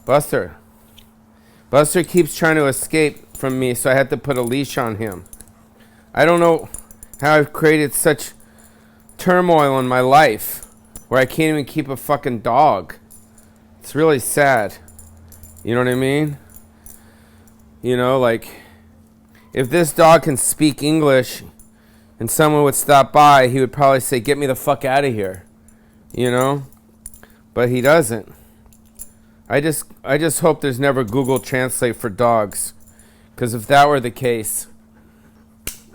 Buster. Buster keeps trying to escape from me, so I had to put a leash on him. I don't know how I've created such turmoil in my life where I can't even keep a fucking dog. It's really sad. You know what I mean? You know, like, if this dog can speak English and someone would stop by, he would probably say, "Get me the fuck out of here." You know? But he doesn't. I just hope there's never Google Translate for dogs. Because if that were the case,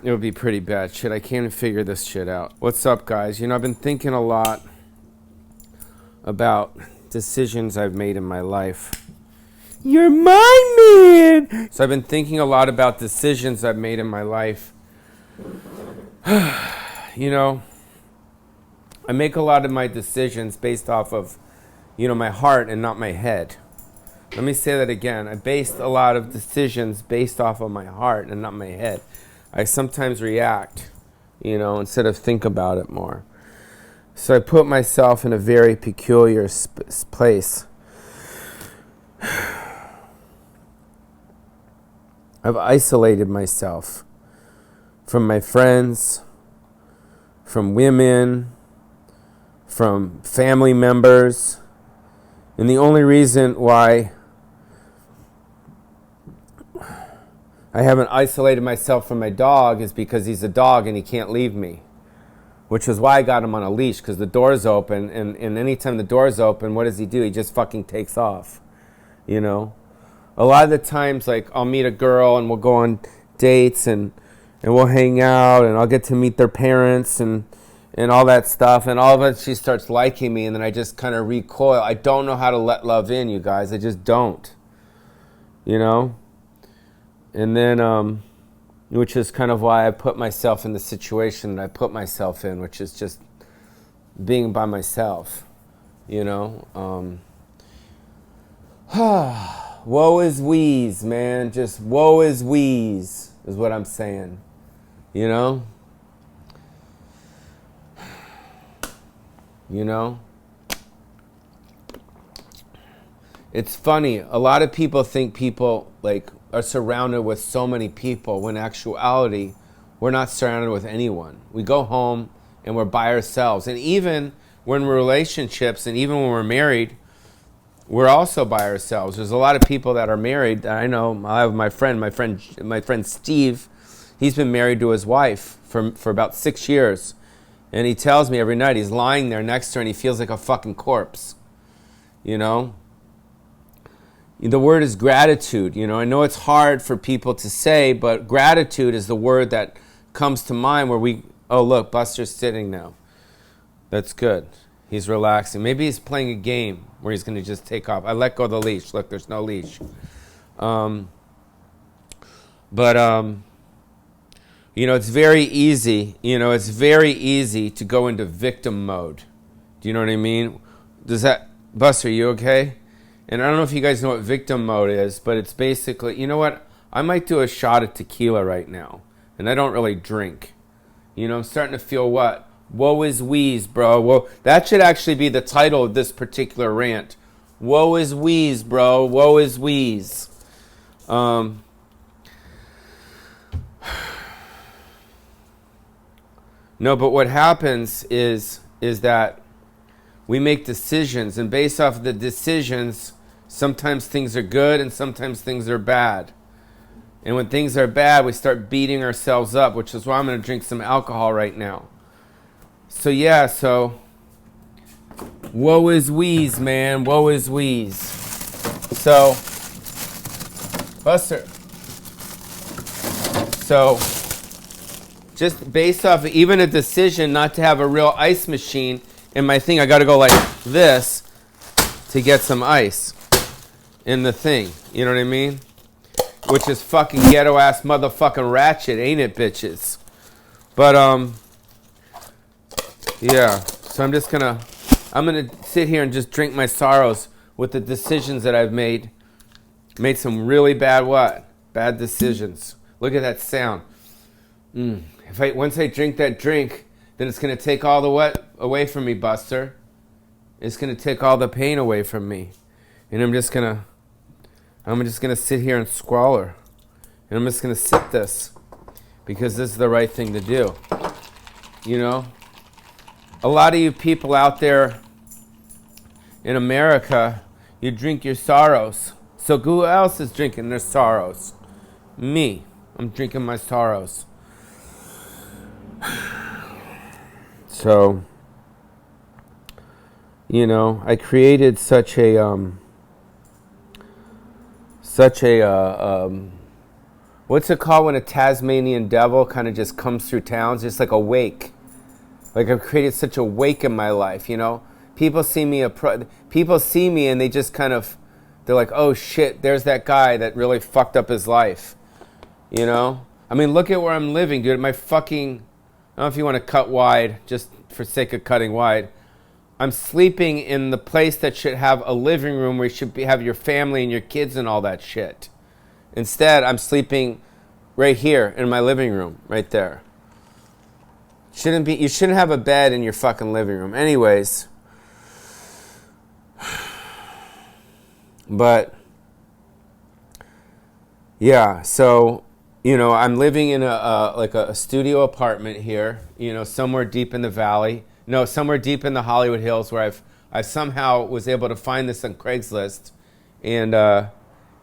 it would be pretty bad shit. I can't even figure this shit out. What's up, guys? You know, I've been thinking a lot about decisions I've made in my life. You're mine, man! So I've been thinking a lot about decisions I've made in my life. You know, I make a lot of my decisions based off of, you know, my heart and not my head. Let me say that again. I based a lot of decisions based off of my heart and not my head. I sometimes react, you know, instead of think about it more. So I put myself in a very peculiar place. I've isolated myself from my friends, from women, from family members. And the only reason why I haven't isolated myself from my dog is because he's a dog and he can't leave me. Which is why I got him on a leash, because the door's open, and anytime the door's open, what does he do? He just fucking takes off, you know? A lot of the times, like, I'll meet a girl and we'll go on dates and we'll hang out and I'll get to meet their parents and all that stuff, and all of it, she starts liking me, and then I just kind of recoil. I don't know how to let love in, you guys. I just don't, you know? And then, which is kind of why I put myself in the situation that I put myself in, which is just being by myself, you know? Woe is Wiez, man. Just woe is Wiez is what I'm saying, you know? You know? It's funny. A lot of people think people, like, are surrounded with so many people, when in actuality, we're not surrounded with anyone. We go home and we're by ourselves. And even when we're in relationships and even when we're married, we're also by ourselves. There's a lot of people that are married. I know. I have my friend Steve. He's been married to his wife for about 6 years. And he tells me every night he's lying there next to her and he feels like a fucking corpse. You know? The word is gratitude. You know, I know it's hard for people to say, but gratitude is the word that comes to mind where oh, look, Buster's sitting now. That's good. He's relaxing. Maybe he's playing a game where he's going to just take off. I let go of the leash. Look, there's no leash. You know, it's very easy. You know, it's very easy to go into victim mode. Do you know what I mean? Buster, you okay? And I don't know if you guys know what victim mode is, but it's basically, you know what? I might do a shot of tequila right now. And I don't really drink. You know, I'm starting to feel what? Woe is Wiez, bro. Whoa. That should actually be the title of this particular rant. Woe is Wiez, bro. Woe is Wiez. No, but what happens is that we make decisions, and based off of the decisions, sometimes things are good and sometimes things are bad. And when things are bad, we start beating ourselves up, which is why I'm going to drink some alcohol right now. So yeah, woe is Wiez, man. Woe is Wiez. So, Buster. So, just based off of even a decision not to have a real ice machine in my thing, I got to go like this to get some ice in the thing. You know what I mean? Which is fucking ghetto ass motherfucking ratchet, ain't it, bitches? But yeah. So I'm gonna sit here and just drink my sorrows with the decisions that I've made. Made some really bad decisions. Look at that sound. Once I drink that drink, then it's gonna take all the what away from me, Buster. It's gonna take all the pain away from me, and I'm just gonna I'm just going to sit here and squalor. And I'm just going to sip this because this is the right thing to do. You know? A lot of you people out there in America, you drink your sorrows. So who else is drinking their sorrows? Me. I'm drinking my sorrows. So, you know, I created such a what's it called when a Tasmanian devil kind of just comes through towns? Just like a wake. Like I've created such a wake in my life, you know? People see me and they just kind of, they're like, oh shit, there's that guy that really fucked up his life. You know? I mean, look at where I'm living, dude. My fucking, I don't know if you want to cut wide, just for sake of cutting wide. I'm sleeping in the place that should have a living room where you should have your family and your kids and all that shit. Instead, I'm sleeping right here in my living room, right there. You shouldn't have a bed in your fucking living room. Anyways. But, yeah, so, you know, I'm living in a studio apartment here, you know, somewhere deep in the valley. No, somewhere deep in the Hollywood Hills where I somehow was able to find this on Craigslist. And,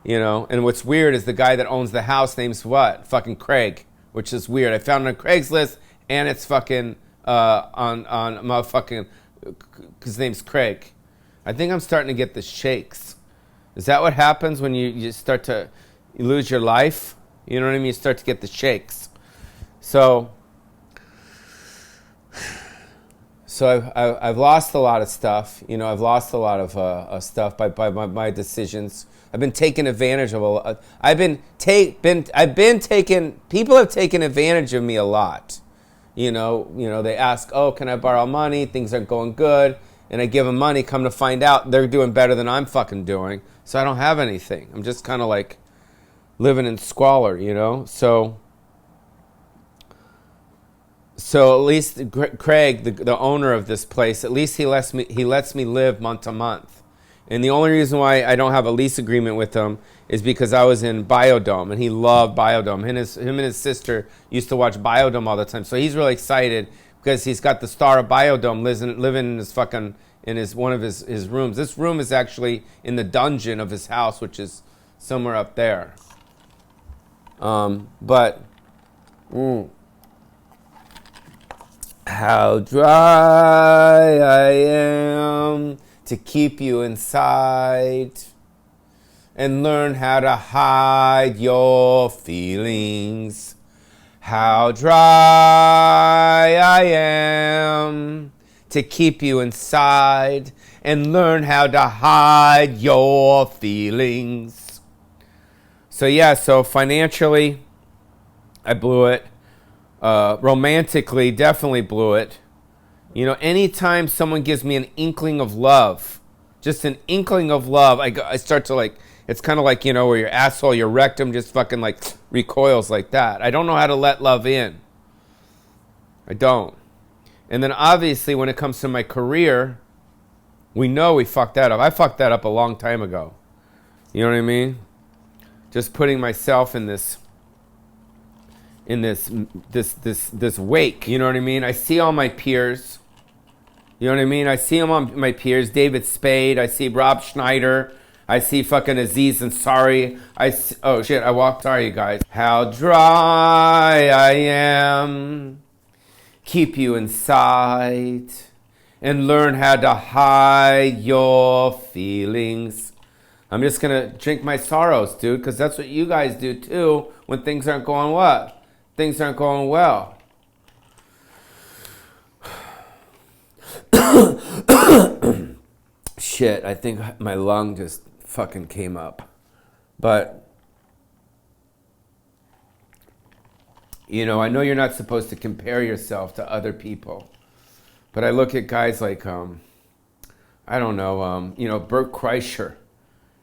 you know, and what's weird is the guy that owns the house name's what? Fucking Craig, which is weird. I found it on Craigslist and it's fucking on motherfucking, his name's Craig. I think I'm starting to get the shakes. Is that what happens when you start to lose your life? You know what I mean? You start to get the shakes. So I've lost a lot of stuff. You know, I've lost a lot of stuff by my decisions. I've been taken advantage of a lot. People have taken advantage of me a lot. You know, they ask, oh, can I borrow money? Things aren't going good. And I give them money, come to find out they're doing better than I'm fucking doing. So I don't have anything. I'm just kind of like living in squalor, you know? So at least Craig, the owner of this place, at least he lets me live month to month. And the only reason why I don't have a lease agreement with him is because I was in Biodome, and he loved Biodome. Him and his sister used to watch Biodome all the time. So he's really excited because he's got the star of Biodome living in his fucking one of his rooms. This room is actually in the dungeon of his house, which is somewhere up there. How dry I am to keep you inside and learn how to hide your feelings. How dry I am to keep you inside and learn how to hide your feelings. So yeah, so financially, I blew it. Romantically, definitely blew it. You know, anytime someone gives me an inkling of love, just an inkling of love, I start to like, it's kind of like, you know, where your asshole, your rectum just fucking like recoils like that. I don't know how to let love in. I don't. And then obviously when it comes to my career, we know we fucked that up. I fucked that up a long time ago. You know what I mean? Just putting myself in this wake. You know what I mean? I see all my peers. You know what I mean? I see them on my peers. David Spade. I see Rob Schneider. I see fucking Aziz Ansari. Oh shit, sorry you guys. How dry I am. Keep you inside and learn how to hide your feelings. I'm just gonna drink my sorrows, dude, because that's what you guys do too when things aren't going what? Things aren't going well. Shit, I think my lung just fucking came up. But, you know, I know you're not supposed to compare yourself to other people. But I look at guys like, I don't know, you know, Bert Kreischer.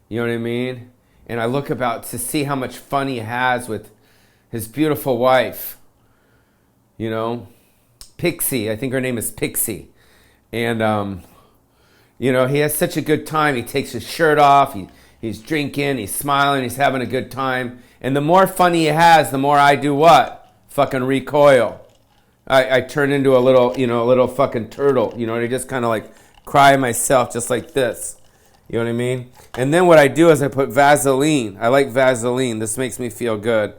You know what I mean? And I look about to see how much fun he has with his beautiful wife. You know? Pixie. I think her name is Pixie. And, you know, he has such a good time. He takes his shirt off. He's drinking, he's smiling, he's having a good time. And the more fun he has, the more I do what? Fucking recoil. I turn into a little fucking turtle, and I just kind of like cry myself just like this. You know what I mean? And then what I do is I put Vaseline. I like Vaseline. This makes me feel good.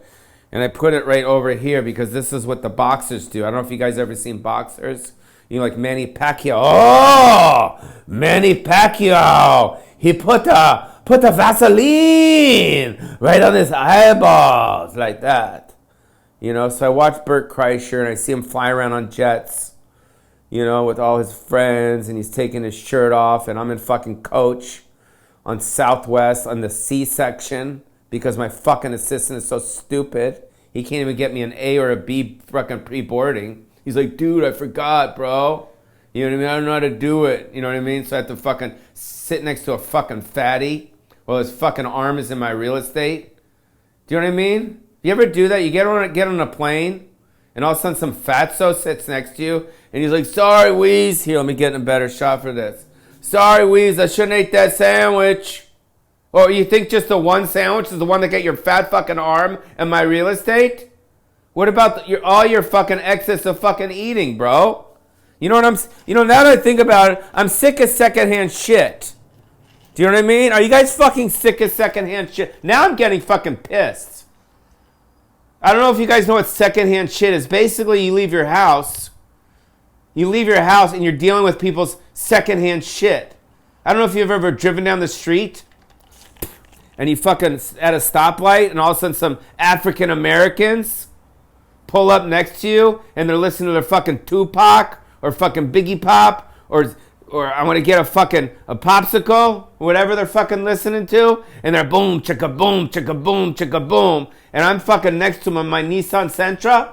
And I put it right over here because this is what the boxers do. I don't know if you guys ever seen boxers. Like Manny Pacquiao. Oh, Manny Pacquiao. He put the Vaseline right on his eyeballs like that. So I watch Bert Kreischer and I see him fly around on jets, with all his friends, and he's taking his shirt off, and I'm in fucking coach on Southwest on the C section because my fucking assistant is so stupid. He can't even get me an A or a B fucking pre-boarding. He's like, dude, I forgot, bro. You know what I mean? I don't know how to do it. You know what I mean? So I have to fucking sit next to a fucking fatty while his fucking arm is in my real estate. Do you know what I mean? You ever do that? You get on a plane, and all of a sudden some fatso sits next to you, and he's like, sorry, Wiez. Here, let me get in a better shot for this. Sorry, Wiez, I shouldn't eat that sandwich. Or you think just the one sandwich is the one that got your fat fucking arm in my real estate? What about all your fucking excess of fucking eating, bro? Now that I think about it, I'm sick of secondhand shit. Do you know what I mean? Are you guys fucking sick of secondhand shit? Now I'm getting fucking pissed. I don't know if you guys know what secondhand shit is. Basically, you leave your house and you're dealing with people's secondhand shit. I don't know if you've ever driven down the street and you fucking at a stoplight and all of a sudden some African Americans pull up next to you and they're listening to their fucking Tupac or fucking Biggie Pop or I want to get a popsicle, whatever they're fucking listening to, and they're boom, chicka boom, chicka boom, chicka boom, and I'm fucking next to them on my Nissan Sentra,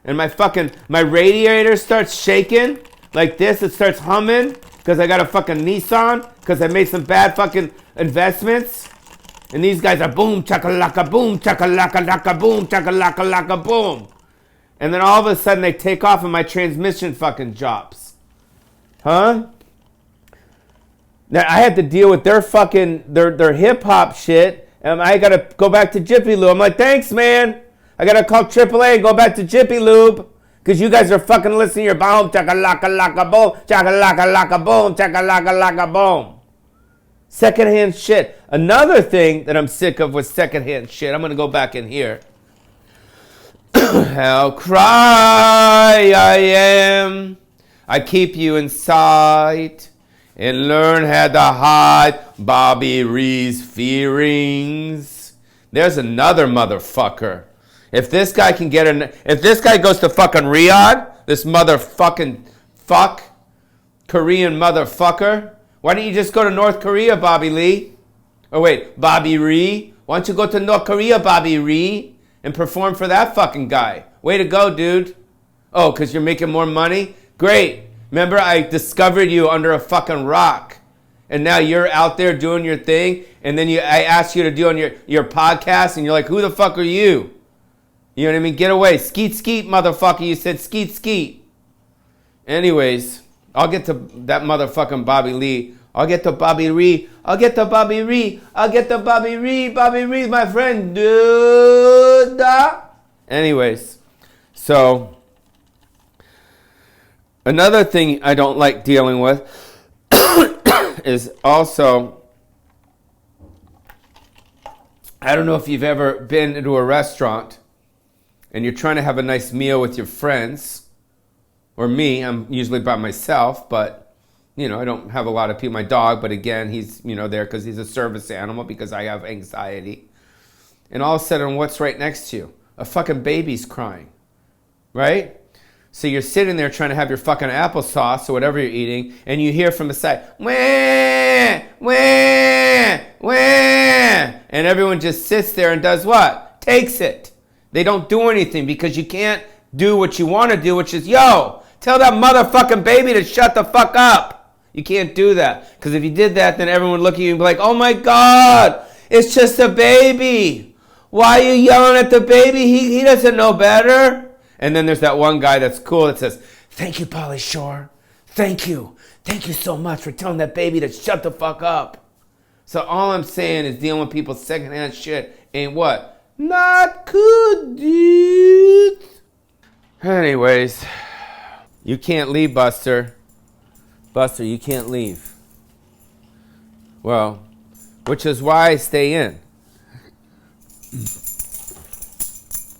and my radiator starts shaking like this, it starts humming, because I got a fucking Nissan, because I made some bad fucking investments, and these guys are boom, chaka-laka, boom, chaka-laka-laka, boom, chaka-laka-laka, boom, and then all of a sudden they take off and my transmission fucking drops. Huh? Now I had to deal with their fucking their hip hop shit, and I gotta go back to Jiffy Lube. I'm like, thanks, man. I gotta call AAA and go back to Jiffy Lube because you guys are fucking listening to your boom, chaka laka laka boom, chaka laka laka boom, chaka laka laka boom. Secondhand shit. Another thing that I'm sick of with secondhand shit. I'm gonna go back in here. How cry I am. I keep you inside. And learn how to hide Bobby Ree's feelings. There's another motherfucker. If this guy goes to fucking Riyadh, this motherfucking Korean motherfucker, why don't you just go to North Korea, Bobby Lee? Or wait, Bobby Ree? Why don't you go to North Korea, Bobby Ree, and perform for that fucking guy? Way to go, dude. Oh, because you're making more money? Great. Remember, I discovered you under a fucking rock. And now you're out there doing your thing. And then I asked you to do on your podcast. And you're like, who the fuck are you? You know what I mean? Get away. Skeet, skeet, motherfucker. You said skeet, skeet. Anyways, I'll get to that motherfucking Bobby Lee. I'll get to Bobby Ree. I'll get to Bobby Ree. I'll get to Bobby Ree. Bobby Ree's my friend, dude. Anyways, so another thing I don't like dealing with is also, I don't know if you've ever been into a restaurant and you're trying to have a nice meal with your friends, or me, I'm usually by myself, but, I don't have a lot of people. My dog, but again, he's, there because he's a service animal because I have anxiety. And all of a sudden, what's right next to you? A fucking baby's crying, right? So you're sitting there trying to have your fucking applesauce or whatever you're eating, and you hear from the side, wah, wah, wah, and everyone just sits there and does what? Takes it. They don't do anything because you can't do what you want to do, which is, yo, tell that motherfucking baby to shut the fuck up. You can't do that. Because if you did that, then everyone would look at you and be like, oh my God, it's just a baby. Why are you yelling at the baby? He doesn't know better. And then there's that one guy that's cool that says, thank you, Pauly Shore. Thank you. Thank you so much for telling that baby to shut the fuck up. So all I'm saying is dealing with people's secondhand shit ain't what? Not good, dude. Anyways, you can't leave, Buster. Buster, you can't leave. Well, which is why I stay in.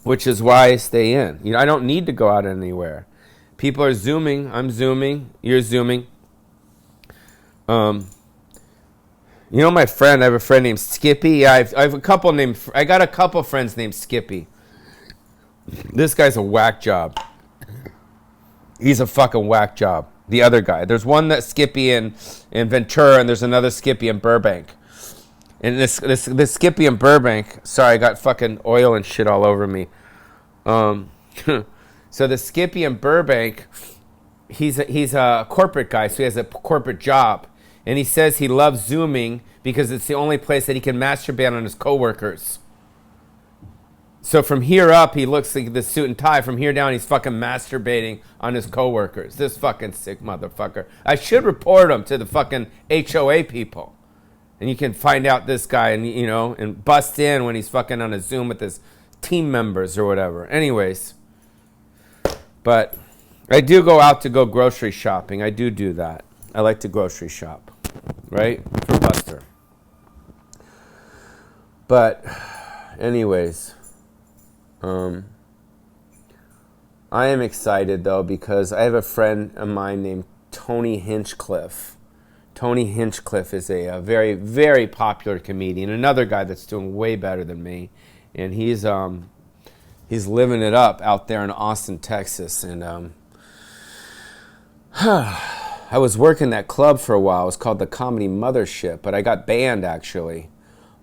Which is why I stay in. You know, I don't need to go out anywhere. People are Zooming. I'm Zooming. You're Zooming. You know my friend, I have a friend named Skippy. Yeah, I got a couple friends named Skippy. This guy's a whack job. He's a fucking whack job. The other guy. There's one that's Skippy in Ventura, and there's another Skippy in Burbank. And this Skippy in Burbank, sorry, I got fucking oil and shit all over me. So the Skippy in Burbank, he's a corporate guy, so he has a corporate job. And he says he loves Zooming because it's the only place that he can masturbate on his coworkers. So from here up, he looks like the suit and tie. From here down, he's fucking masturbating on his coworkers. This fucking sick motherfucker. I should report him to the fucking HOA people. And you can find out this guy and, you know, and bust in when he's fucking on a Zoom with his team members or whatever. Anyways. But I do go out to go grocery shopping. I do that. I like to grocery shop. Right? For Buster. But anyways. I am excited though because I have a friend of mine named Tony Hinchcliffe. Tony Hinchcliffe is a very, very popular comedian. Another guy that's doing way better than me, and he's living it up out there in Austin, Texas. And I was working that club for a while. It was called the Comedy Mothership, but I got banned actually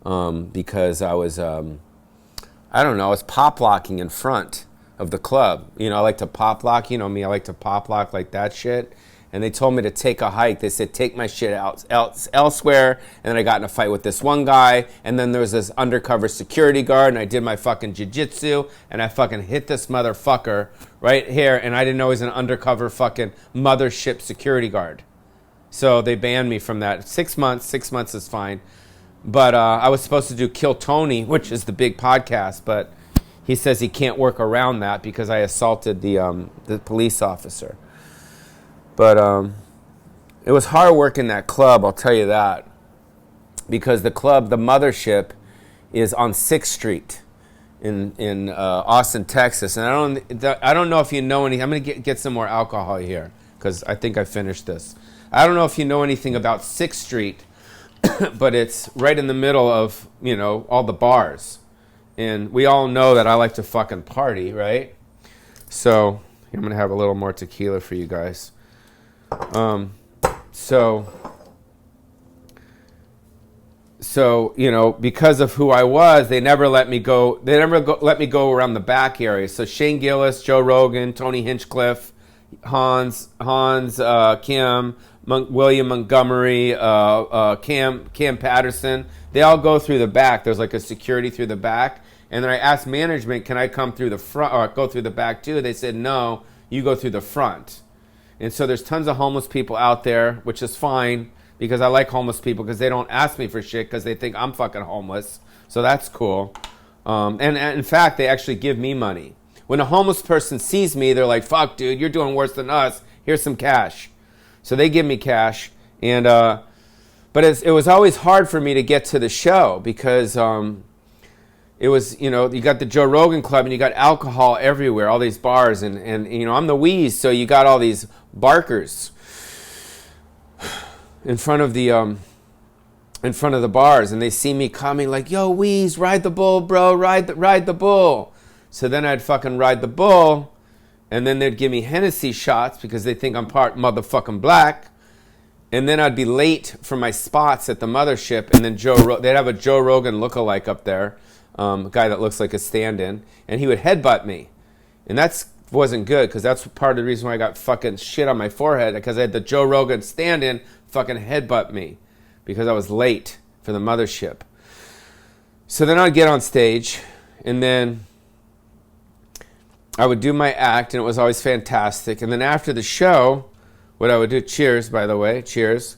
because I was I don't know, I was pop locking in front of the club. You know, I like to pop lock. You know me, I like to pop lock like that shit. And they told me to take a hike. They said, take my shit out elsewhere. And then I got in a fight with this one guy. And then there was this undercover security guard. And I did my fucking jiu-jitsu. And I fucking hit this motherfucker right here. And I didn't know he was an undercover fucking mothership security guard. So they banned me from that. 6 months. 6 months is fine. But I was supposed to do Kill Tony, which is the big podcast. But he says he can't work around that because I assaulted the police officer. But it was hard work in that club, I'll tell you that. Because the club, the Mothership, is on 6th Street in Austin, Texas. And I don't know if you know any. I'm going to get some more alcohol here because I think I finished this. I don't know if you know anything about 6th Street, but it's right in the middle of, you know, all the bars. And we all know that I like to fucking party, right? So I'm going to have a little more tequila for you guys. So you know, because of who I was, they never let me go. Let me go around the back area. So Shane Gillis, Joe Rogan, Tony Hinchcliffe, Hans, Kim, William Montgomery, Cam Patterson. They all go through the back. There's like a security through the back. And then I asked management, can I come through the front or go through the back too? They said, no, you go through the front. And so there's tons of homeless people out there, which is fine because I like homeless people because they don't ask me for shit because they think I'm fucking homeless. So that's cool. And in fact, they actually give me money. When a homeless person sees me, they're like, fuck, dude, you're doing worse than us. Here's some cash. So they give me cash. And but it was always hard for me to get to the show because it was, you know, you got the Joe Rogan Club and you got alcohol everywhere, all these bars. And you know, I'm the Wiez, so you got all these barkers in front of the bars. And they see me coming like, yo, Wiez, ride the bull, bro, ride the bull. So then I'd fucking ride the bull. And then they'd give me Hennessy shots because they think I'm part motherfucking black. And then I'd be late for my spots at the Mothership. And then they'd have a Joe Rogan lookalike up there. A guy that looks like a stand-in, and he would headbutt me. And that wasn't good, because that's part of the reason why I got fucking shit on my forehead, because I had the Joe Rogan stand-in fucking headbutt me, because I was late for the Mothership. So then I'd get on stage, and then I would do my act, and it was always fantastic. And then after the show, what I would do, cheers, by the way, cheers.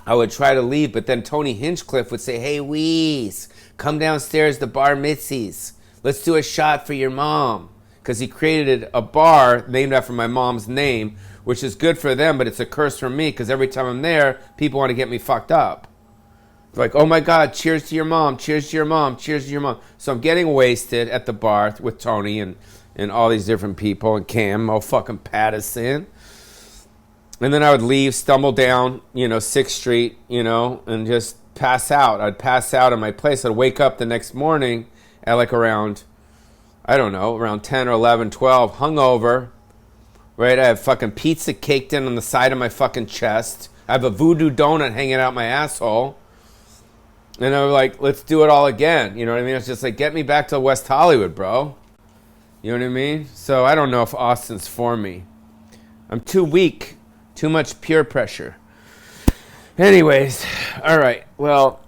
I would try to leave, but then Tony Hinchcliffe would say, hey, Wiez, come downstairs to Bar Mitzi's. Let's do a shot for your mom. Because he created a bar named after my mom's name, which is good for them, but it's a curse for me because every time I'm there, people want to get me fucked up. Like, oh my God, cheers to your mom, cheers to your mom, cheers to your mom. So I'm getting wasted at the bar with Tony and all these different people and Cam, oh fucking Patterson. And then I would leave, stumble down, 6th Street, and just pass out. I'd pass out in my place. I'd wake up the next morning at like around 10 or 11, 12, hungover, right? I have fucking pizza caked in on the side of my fucking chest. I have a voodoo donut hanging out my asshole. And I'm like, let's do it all again. You know what I mean? It's just like, get me back to West Hollywood, bro. You know what I mean? So I don't know if Austin's for me. I'm too weak. Too much peer pressure. Anyways, all right. Well,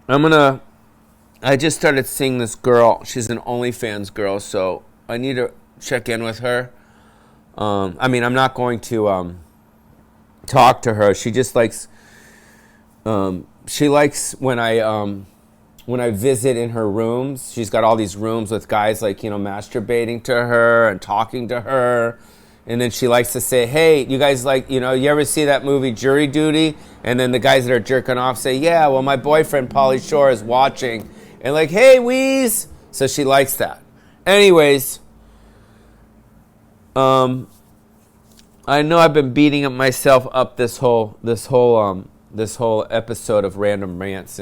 I just started seeing this girl. She's an OnlyFans girl, so I need to check in with her. I'm not going to talk to her. She just likes. She likes when I visit in her rooms. She's got all these rooms with guys masturbating to her and talking to her. And then she likes to say, hey, you guys you ever see that movie Jury Duty? And then the guys that are jerking off say, yeah, well, my boyfriend Pauly Shore is watching. And like, hey, Wiez. So she likes that. Anyways, I know I've been beating myself up this whole episode of Random Rants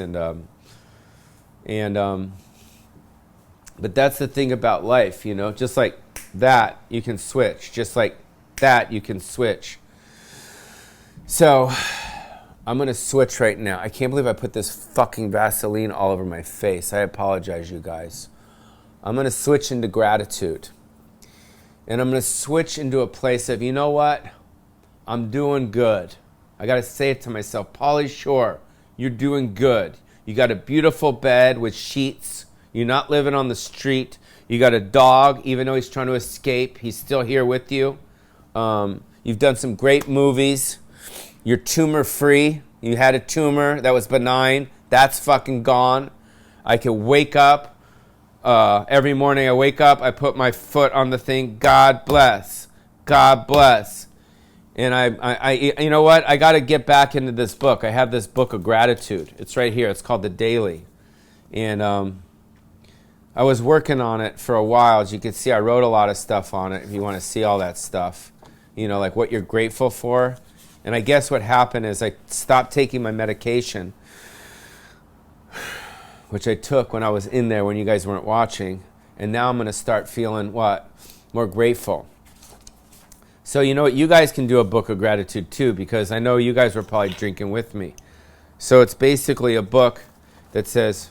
but that's the thing about life, just like that, you can switch. Just like that, you can switch. So I'm going to switch right now. I can't believe I put this fucking Vaseline all over my face. I apologize, you guys. I'm going to switch into gratitude. And I'm going to switch into a place of, you know what? I'm doing good. I got to say it to myself. Pauly Shore, you're doing good. You got a beautiful bed with sheets. You're not living on the street. You got a dog, even though he's trying to escape. He's still here with you. You've done some great movies. You're tumor-free. You had a tumor that was benign. That's fucking gone. I can wake up. Every morning I wake up, I put my foot on the thing. God bless. God bless. And I you know what? I got to get back into this book. I have this book of gratitude. It's right here. It's called The Daily. And I was working on it for a while. As you can see, I wrote a lot of stuff on it. If you want to see all that stuff, like what you're grateful for. And I guess what happened is I stopped taking my medication, which I took when I was in there when you guys weren't watching. And now I'm going to start feeling what? More grateful. So you know what? You guys can do a book of gratitude too, because I know you guys were probably drinking with me. So it's basically a book that says,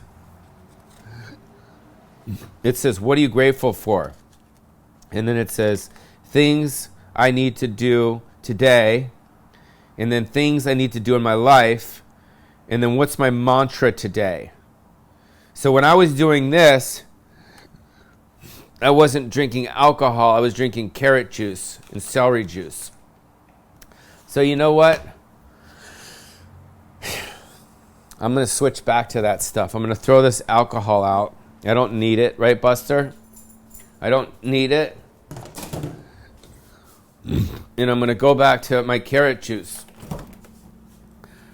what are you grateful for? And then it says, things I need to do today. And then things I need to do in my life. And then what's my mantra today? So when I was doing this, I wasn't drinking alcohol. I was drinking carrot juice and celery juice. So you know what? I'm going to switch back to that stuff. I'm going to throw this alcohol out. I don't need it, right, Buster? I don't need it. And I'm going to go back to my carrot juice.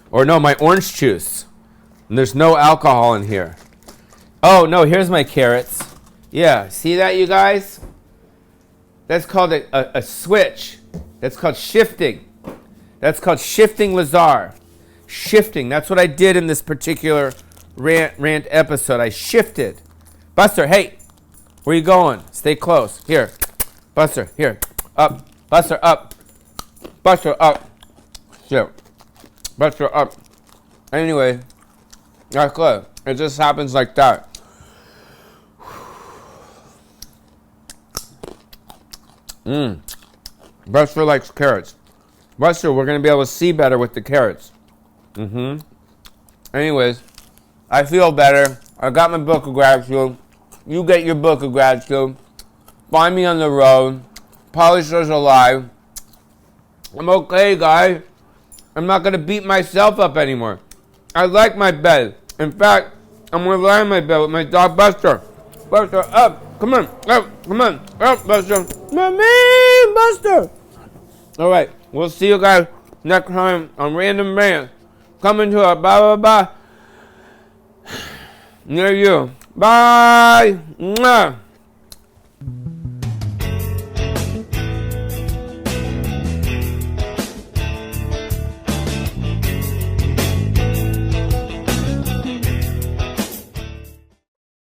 Or no, my orange juice. And there's no alcohol in here. Oh, no, here's my carrots. Yeah, see that, you guys? That's called a switch. That's called shifting. That's called shifting Lazar. Shifting. That's what I did in this particular rant episode. I shifted. Buster, hey, where you going? Stay close. Here. Buster, here. Up. Buster, up. Buster, up. Here. Buster, up. Anyway, that's good. It just happens like that. Buster likes carrots. Buster, we're going to be able to see better with the carrots. Anyways, I feel better. I got my book of gratitude. You get your book of gratitude. Find me on the road. Pauly Shore's alive. I'm okay, guys. I'm not going to beat myself up anymore. I like my bed. In fact, I'm going to lie in my bed with my dog Buster. Buster, up. Come on. Up. Come on. Up, Buster. Mommy, Buster. All right. We'll see you guys next time on Random Rants. Coming to a blah, blah, blah. Near you. Bye. Mwah.